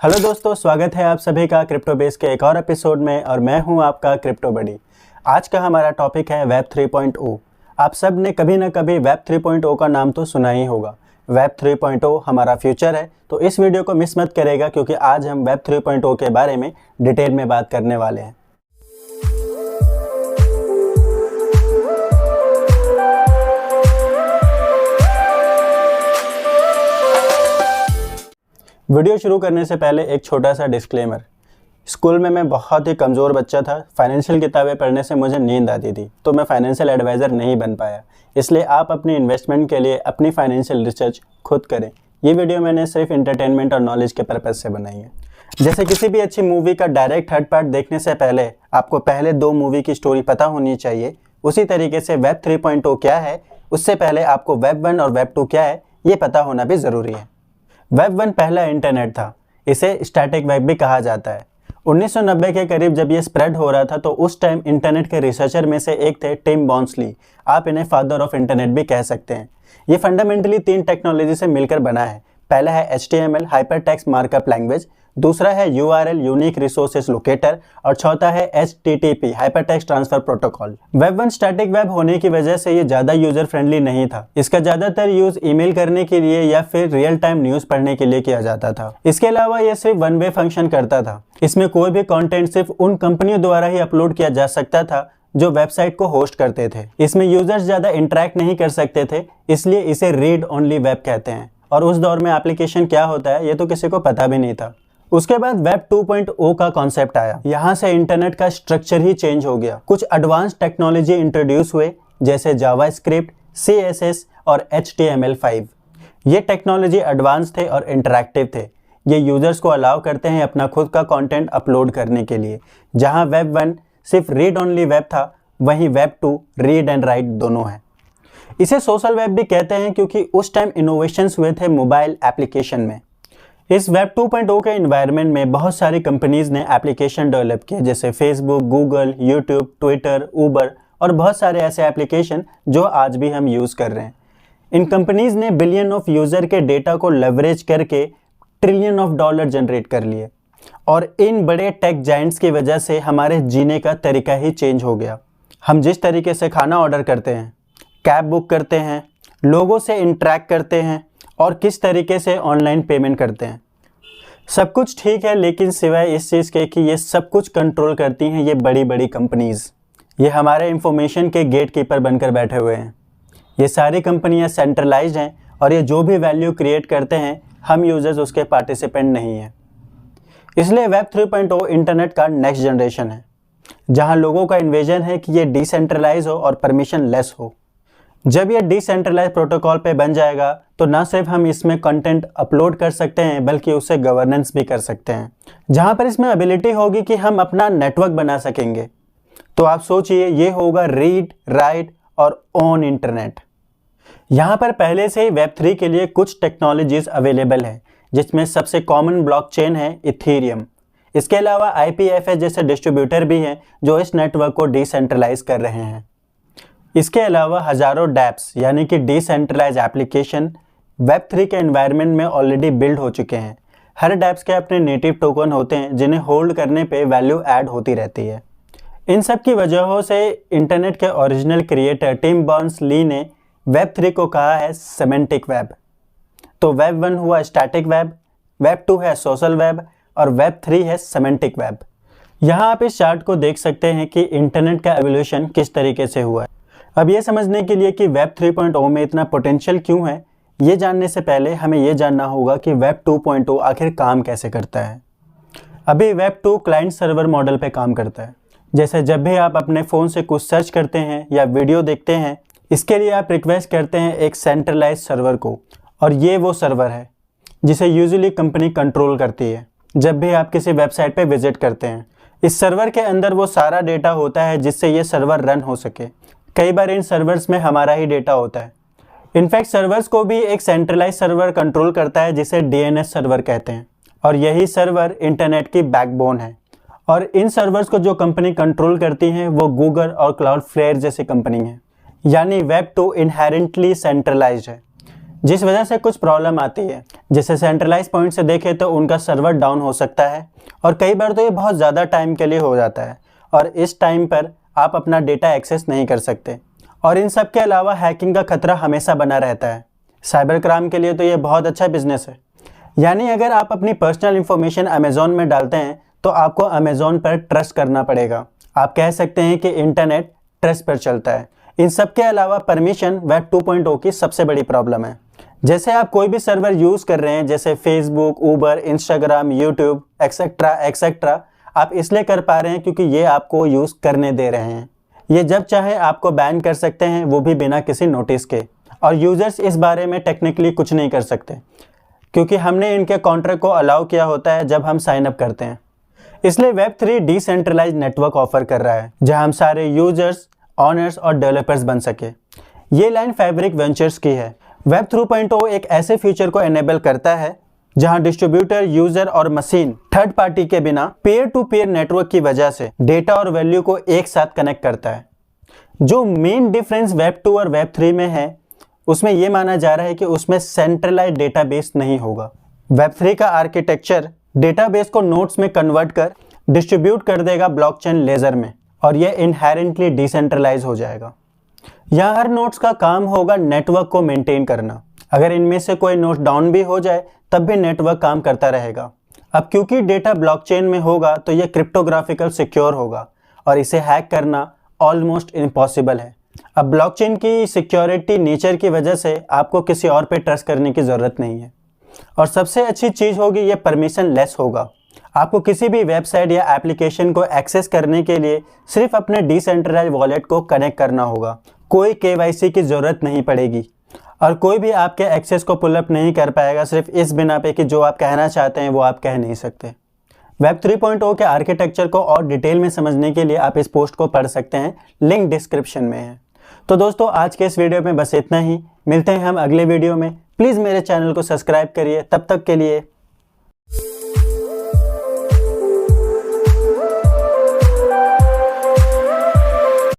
Hello दोस्तों, स्वागत है आप सभी का क्रिप्टो बेस के एक और एपिसोड में और मैं हूं आपका क्रिप्टो बडी। आज का हमारा टॉपिक है वेब 3.0। आप सब ने कभी ना कभी वेब 3.0 का नाम तो सुना ही होगा। वेब 3.0 हमारा फ्यूचर है, तो इस वीडियो को मिस मत करेगा क्योंकि आज हम वेब 3.0 के बारे में डिटेल में बात करने वाले हैं। वीडियो शुरू करने से पहले एक छोटा सा डिस्क्लेमर। स्कूल में मैं बहुत ही कमज़ोर बच्चा था। फाइनेंशियल किताबें पढ़ने से मुझे नींद आती थी, तो मैं फाइनेंशियल एडवाइज़र नहीं बन पाया। इसलिए आप अपनी इन्वेस्टमेंट के लिए अपनी फाइनेंशियल रिसर्च खुद करें। ये वीडियो मैंने सिर्फ एंटरटेनमेंट और नॉलेज के पर्पज़ से बनाई है। जैसे किसी भी अच्छी मूवी का डायरेक्ट थर्ड पार्ट देखने से पहले आपको पहले 2 मूवी की स्टोरी पता होनी चाहिए, उसी तरीके से वेब 3.0 क्या है उससे पहले आपको वेब 1 और वेब 2 क्या है ये पता होना भी ज़रूरी है। वेब 1 पहला इंटरनेट था। इसे स्टैटिक वेब भी कहा जाता है। 1990 के करीब जब ये स्प्रेड हो रहा था तो उस टाइम इंटरनेट के रिसर्चर में से एक थे टिम बर्नर्स-ली। आप इन्हें फादर ऑफ इंटरनेट भी कह सकते हैं। ये फंडामेंटली 3 टेक्नोलॉजी से मिलकर बना है। पहला है HTML हाइपरटेक्स्ट मार्कअप लैंग्वेज, दूसरा है URL यूनिक रिसोर्सेज लोकेटर और चौथा है HTTP hypertext transfer protocol. Web 1 static web होने की वजह से ये ज़्यादा यूजर फ्रेंडली नहीं था। इसका ज़्यादातर यूज ईमेल करने के लिए या फिर रियल टाइम न्यूज़ पढ़ने के लिए किया जाता था। इसके अलावा ये सिर्फ वन वे फंक्शन करता था। इसमें कोई भी कंटेंट सिर्फ उन कंपनियों द्वारा ही अपलोड किया जा सकता था जो वेबसाइट को होस्ट करते थे। इसमें यूजर्स ज़्यादा इंटरेक्ट नहीं कर सकते थे, इसलिए इसे रीड ओनली वेब कहते हैं। और उस दौर में एप्लीकेशन क्या होता है ये तो किसी को पता भी नहीं था। उसके बाद वेब 2.0 का कॉन्सेप्ट आया। यहाँ से इंटरनेट का स्ट्रक्चर ही चेंज हो गया। कुछ एडवांस टेक्नोलॉजी इंट्रोड्यूस हुए जैसे जावास्क्रिप्ट, CSS और HTML5। ये टेक्नोलॉजी एडवांस थे और इंटरैक्टिव थे। ये यूजर्स को अलाउ करते हैं अपना खुद का कंटेंट अपलोड करने के लिए। जहाँ वेब 1 सिर्फ रीड ओनली वेब था, वहीं वेब 2 रीड एंड राइट दोनों है। इसे सोशल वेब भी कहते हैं क्योंकि उस टाइम इनोवेशंस हुए थे मोबाइल एप्लीकेशन में। इस वेब 2.0 के एनवायरनमेंट में बहुत सारी कंपनीज ने एप्लीकेशन डेवलप किए जैसे फेसबुक, गूगल, यूट्यूब, ट्विटर, उबर और बहुत सारे ऐसे एप्लीकेशन जो आज भी हम यूज़ कर रहे हैं। इन कंपनीज ने बिलियन ऑफ यूज़र के डेटा को लेवरेज करके ट्रिलियन ऑफ डॉलर जनरेट कर लिए। और इन बड़े टेक जाइंट्स की वजह से हमारे जीने का तरीका ही चेंज हो गया। हम जिस तरीके से खाना ऑर्डर करते हैं, कैब बुक करते हैं, लोगों से इंटरेक्ट करते हैं और किस तरीके से ऑनलाइन पेमेंट करते हैं, सब कुछ ठीक है, लेकिन सिवाय इस चीज़ के कि ये सब कुछ कंट्रोल करती हैं ये बड़ी बड़ी कंपनीज़। ये हमारे इंफॉर्मेशन के गेट कीपर बनकर बैठे हुए हैं। ये सारी कंपनियां सेंट्रलाइज्ड हैं और ये जो भी वैल्यू क्रिएट करते हैं हम यूजर्स उसके पार्टिसिपेंट नहीं हैं। इसलिए वेब 3.0 इंटरनेट का नेक्स्ट जनरेशन है, जहां लोगों का इन्विजन है कि ये डिसेंट्रलाइज हो और परमिशन लेस हो। जब ये डिसेंट्रलाइज प्रोटोकॉल पे बन जाएगा तो ना सिर्फ हम इसमें कंटेंट अपलोड कर सकते हैं बल्कि उससे गवर्नेंस भी कर सकते हैं, जहां पर इसमें एबिलिटी होगी कि हम अपना नेटवर्क बना सकेंगे। तो आप सोचिए ये होगा रीड, राइट और ऑन इंटरनेट। यहाँ पर पहले से ही वेब 3 के लिए कुछ टेक्नोलॉजीज अवेलेबल है, जिसमें सबसे कॉमन ब्लॉकचेन है इथेरियम। इसके अलावा IPFS जैसे डिस्ट्रीब्यूटर भी हैं जो इस नेटवर्क को डिसेंट्रलाइज कर रहे हैं। इसके अलावा हज़ारों डैप्स यानी कि डिसेंट्रलाइज एप्लीकेशन वेब 3 के एनवायरनमेंट में ऑलरेडी बिल्ड हो चुके हैं। हर डैप्स के अपने नेटिव टोकन होते हैं जिन्हें होल्ड करने पे वैल्यू ऐड होती रहती है। इन सब की वजहों से इंटरनेट के ओरिजिनल क्रिएटर टिम बर्नर्स-ली ने वेब 3 को कहा है सेमेंटिक वेब। तो वेब 1 हुआ स्टैटिक वेब, वेब 2 है सोशल वेब और वेब 3 है सेमेंटिक वेब। यहाँ आप इस चार्ट को देख सकते हैं कि इंटरनेट का एवोल्यूशन किस तरीके से हुआ है। अब ये समझने के लिए कि वेब 3.0 में इतना पोटेंशियल क्यों है, ये जानने से पहले हमें ये जानना होगा कि वेब 2.0 आखिर काम कैसे करता है। अभी वेब 2 क्लाइंट सर्वर मॉडल पे काम करता है। जैसे जब भी आप अपने फ़ोन से कुछ सर्च करते हैं या वीडियो देखते हैं, इसके लिए आप रिक्वेस्ट करते हैं एक सेंट्रलाइज सर्वर को, और ये वो सर्वर है जिसे यूजुअली कंपनी कंट्रोल करती है। जब भी आप किसी वेबसाइट पे विजिट करते हैं, इस सर्वर के अंदर वो सारा डेटा होता है जिससे ये सर्वर रन हो सके। कई बार इन सर्वर्स में हमारा ही डेटा होता है। इनफैक्ट सर्वर्स को भी एक सेंट्रलाइज सर्वर कंट्रोल करता है जिसे DNS सर्वर कहते हैं, और यही सर्वर इंटरनेट की बैकबोन है। और इन सर्वर्स को जो कंपनी कंट्रोल करती हैं वो गूगल और क्लाउडफ्लेयर जैसी कंपनी है। यानी वेब 2 इनहेरेंटली सेंट्रलाइज्ड है। जिस वजह से कुछ प्रॉब्लम आती है। जैसे सेंट्रलाइज पॉइंट से देखें तो उनका सर्वर डाउन हो सकता है और कई बार तो ये बहुत ज़्यादा टाइम के लिए हो जाता है और इस टाइम पर आप अपना डेटा एक्सेस नहीं कर सकते। और इन सब के अलावा हैकिंग का खतरा हमेशा बना रहता है। साइबर क्राइम के लिए तो ये बहुत अच्छा बिजनेस है। यानी अगर आप अपनी पर्सनल इंफॉर्मेशन अमेज़ॉन में डालते हैं तो आपको अमेज़ॉन पर ट्रस्ट करना पड़ेगा। आप कह सकते हैं कि इंटरनेट ट्रस्ट पर चलता है। इन सब के अलावा परमिशन वेब 2.0 की सबसे बड़ी प्रॉब्लम है। जैसे आप कोई भी सर्वर यूज़ कर रहे हैं, जैसे Facebook, Uber, Instagram, YouTube etcetera etcetera, आप इसलिए कर पा रहे हैं क्योंकि ये आपको यूज़ करने दे रहे हैं। ये जब चाहे आपको बैन कर सकते हैं, वो भी बिना किसी नोटिस के। और यूज़र्स इस बारे में टेक्निकली कुछ नहीं कर सकते क्योंकि हमने इनके कॉन्ट्रैक्ट को अलाउ किया होता है जब हम साइन अप करते हैं। इसलिए वेब3 डिसेंट्रलाइज नेटवर्क ऑफर कर रहा है जहां हम सारे यूजर्स, ऑनर्स और डेवलपर्स बन सके। ये लाइन फैब्रिक वेंचर्स की है। वेब 3.0 एक ऐसे फीचर को एनेबल करता है जहां डिस्ट्रीब्यूटर, यूजर और मशीन थर्ड पार्टी के बिना पेयर टू पेयर नेटवर्क की वजह से डेटा और वैल्यू को एक साथ कनेक्ट करता है। जो मेन डिफरेंस वेब 2 और वेब 3 में है उसमें यह माना जा रहा है कि उसमें सेंट्रलाइज्ड डेटाबेस नहीं होगा। वेब 3 का आर्किटेक्चर डेटाबेस को नोड्स में कन्वर्ट कर डिस्ट्रीब्यूट कर देगा ब्लॉकचेन लेजर में और यह इनहेरेंटली डिसेंट्रलाइज हो जाएगा। यहाँ हर नोड्स का काम होगा नेटवर्क को मेंटेन करना। अगर इनमें से कोई नोड डाउन भी हो जाए तब भी नेटवर्क काम करता रहेगा। अब क्योंकि डेटा ब्लॉकचेन में होगा तो यह क्रिप्टोग्राफिकल सिक्योर होगा और इसे हैक करना ऑलमोस्ट इम्पॉसिबल है। अब ब्लॉकचेन की सिक्योरिटी नेचर की वजह से आपको किसी और पे ट्रस्ट करने की ज़रूरत नहीं है। और सबसे अच्छी चीज़ होगी ये परमिशन लेस होगा। आपको किसी भी वेबसाइट या एप्लीकेशन को एक्सेस करने के लिए सिर्फ अपने डिसेंट्रलाइज्ड वॉलेट को कनेक्ट करना होगा। कोई KYC की ज़रूरत नहीं पड़ेगी और कोई भी आपके एक्सेस को पुल अप नहीं कर पाएगा सिर्फ इस बिना पे कि जो आप कहना चाहते हैं वो आप कह नहीं सकते। वेब 3.0 के आर्किटेक्चर को और डिटेल में समझने के लिए आप इस पोस्ट को पढ़ सकते हैं, लिंक डिस्क्रिप्शन में है। तो दोस्तों आज के इस वीडियो में बस इतना ही। मिलते हैं हम अगले वीडियो में। प्लीज़ मेरे चैनल को सब्सक्राइब करिए। तब तक के लिए